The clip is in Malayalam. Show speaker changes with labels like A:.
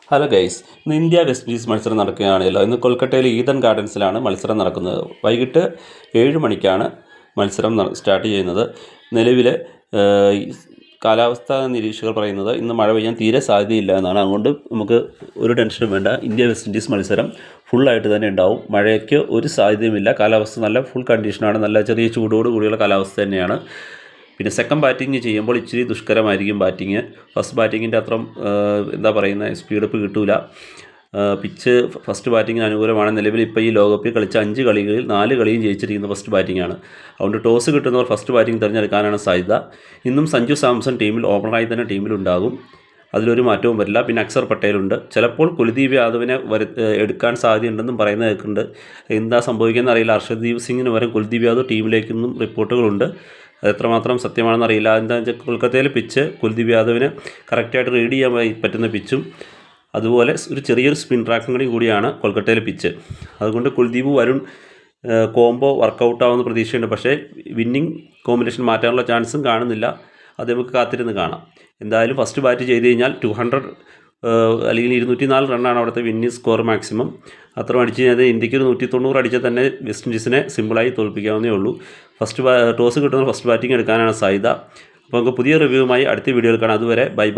A: ഹലോ ഗൈസ്, ഇന്ന് ഇന്ത്യ വെസ്റ്റ് ഇൻഡീസ് മത്സരം നടക്കുകയാണല്ലോ. ഇന്ന് കൊൽക്കത്തയിലെ ഈഡൻ ഗാർഡൻസിലാണ് മത്സരം നടക്കുന്നത്. വൈകിട്ട് 7 മണിക്കാണ് മത്സരം സ്റ്റാർട്ട് ചെയ്യുന്നത്. നിലവിൽ കാലാവസ്ഥാ നിരീക്ഷകർ പറയുന്നത് ഇന്ന് മഴ പെയ്യാൻ തീരെ സാധ്യതയില്ല എന്നാണ്. അതുകൊണ്ട് നമുക്ക് ഒരു ടെൻഷനും വേണ്ട. ഇന്ത്യ വെസ്റ്റ് ഇൻഡീസ് മത്സരം ഫുള്ളായിട്ട് തന്നെ ഉണ്ടാവും. മഴയ്ക്ക് ഒരു സാധ്യതയുമില്ല. കാലാവസ്ഥ നല്ല ഫുൾ കണ്ടീഷനാണ്. നല്ല ചെറിയ ചൂടോട് കൂടിയുള്ള കാലാവസ്ഥ തന്നെയാണ്. പിന്നെ സെക്കൻഡ് ബാറ്റിംഗ് ചെയ്യുമ്പോൾ ഇച്ചിരി ദുഷ്കരമായിരിക്കും ബാറ്റിങ്. ഫസ്റ്റ് ബാറ്റിങ്ങിൻ്റെ അത്രയും എന്താ പറയുന്നത് സ്പീഡപ്പ് കിട്ടില്ല. പിച്ച് ഫസ്റ്റ് ബാറ്റിങ്ങിന് അനുകൂലമാണ്. നിലവിൽ ഇപ്പോൾ ഈ ലോകകപ്പിൽ കളിച്ച 5 കളികളിൽ 4 കളിയും ജയിച്ചിരിക്കുന്ന ഫസ്റ്റ് ബാറ്റിംഗാണ്. അതുകൊണ്ട് ടോസ് കിട്ടുന്നവർ ഫസ്റ്റ് ബാറ്റിംഗ് തിരഞ്ഞെടുക്കാനാണ് സാധ്യത. ഇന്നും സഞ്ജു സാംസൺ ടീമിൽ ഓപ്പണറായി തന്നെ ടീമിലുണ്ടാകും. അതിലൊരു മാറ്റവും വരില്ല. പിന്നെ അക്സർ പട്ടേലുണ്ട്. ചിലപ്പോൾ കുൽദീപ് യാദവിനെ എടുക്കാൻ സാധ്യതയുണ്ടെന്നും പറയുന്നത് കേൾക്കുന്നുണ്ട്. എന്താ സംഭവിക്കുന്നത് അറിയില്ല. ഹർഷദീപ് സിംഗിന് പകരം കുൽദീപ് യാദവ് ടീമിലേക്കെന്നും റിപ്പോർട്ടുകളുണ്ട്. എത്രമാത്രം സത്യമാണെന്ന് അറിയില്ല. എന്താ വെച്ചാൽ കൊൽക്കത്തയിലെ പിച്ച് കുൽദീപ് യാദവിന് കറക്റ്റായിട്ട് റീഡ് ചെയ്യാൻ പറ്റുന്ന പിച്ചും അതുപോലെ ഒരു ചെറിയൊരു സ്പിൻ ട്രാക്കിംഗ് കൂടിയാണ് കൊൽക്കത്തയിലെ പിച്ച്. അതുകൊണ്ട് കുൽദീപ് വരുൺ കോംബോ വർക്കൗട്ടാവുന്ന പ്രതീക്ഷയുണ്ട്. പക്ഷേ വിന്നിങ് കോമ്പിനേഷൻ മാറ്റാനുള്ള ചാൻസും കാണുന്നില്ല. അത് നമുക്ക് കാത്തിരുന്ന് കാണാം. എന്തായാലും ഫസ്റ്റ് ബാറ്റ് ചെയ്ത് കഴിഞ്ഞാൽ 200 അല്ലെങ്കിൽ 204 റണ്ണാണ് അവിടുത്തെ വിന്നിങ് സ്കോർ മാക്സിമം. അത്ര അടിച്ച് കഴിഞ്ഞാൽ ഇന്ത്യക്ക് ഒരു 190 അടിച്ചാൽ തന്നെ വെസ്റ്റ് ഇൻഡീസിനെ സിമ്പിളായി തോൽപ്പിക്കാവുന്നേ ഉള്ളൂ. ടോസ് കിട്ടുന്ന ഫസ്റ്റ് ബാറ്റിംഗ് എടുക്കാനാണ് സാധ്യത. അപ്പോൾ നമുക്ക് പുതിയ റിവ്യൂവുമായി അടുത്ത വീഡിയോയിൽ കാണാം. അതുവരെ ബൈ.